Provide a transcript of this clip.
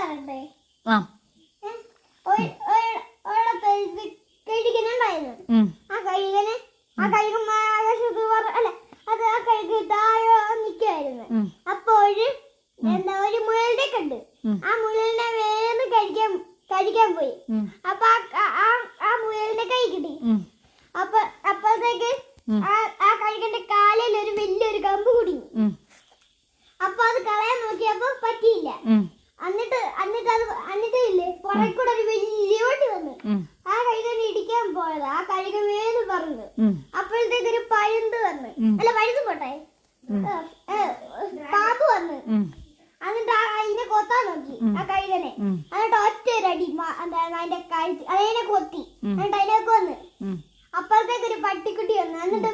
പറയട്ടെ? ആ കഴുകനുണ്ടായിരുന്നു. ആ കഴുകൻ അല്ല അത് ആ കഴുകി താഴെ നിൽക്കുമായിരുന്നു. അപ്പൊ ഒരു മുയലിനെ കണ്ട്. ആ മുയലിനെ വേഗം കഴിക്കാൻ പോയി. അപ്പൊ ആ മുയലിനെ കൈ കിട്ടി. അപ്പോഴത്തേക്ക് ആ കഴുകന്റെ കാലിൽ ഒരു വലിയൊരു കമ്പ് കുടുങ്ങി. അപ്പൊ അത് കളയാൻ നോക്കിയപ്പോ പറ്റിയില്ല. എന്നിട്ട് ഇല്ലേ പുറകെ കൂടെ ഒരു വലിയ വണ്ടി വന്നു. ആ കഴുകനെ ഇടിക്കാൻ പോയത്. ആ കഴുകൻ വേഗം പറഞ്ഞു. അപ്പോഴത്തേക്ക് ഒരു പഴുന്ത് വന്ന്, അല്ല പഴുന്ത് പോട്ടെ, പാമ്പ് വന്ന്. എന്നിട്ട് അതിനെ കൊത്താൻ നോക്കി ആ കഴുകനെ. എന്നിട്ട് ഒറ്റ ഒരു അടി അതിന്റെ കഴുത്ത് അതിനെ കൊത്തി. എന്നിട്ട് അതിനെ കൊന്ന്. അപ്പോഴത്തേക്ക് ഒരു പട്ടിക്കുട്ടി വന്നു. എന്നിട്ട്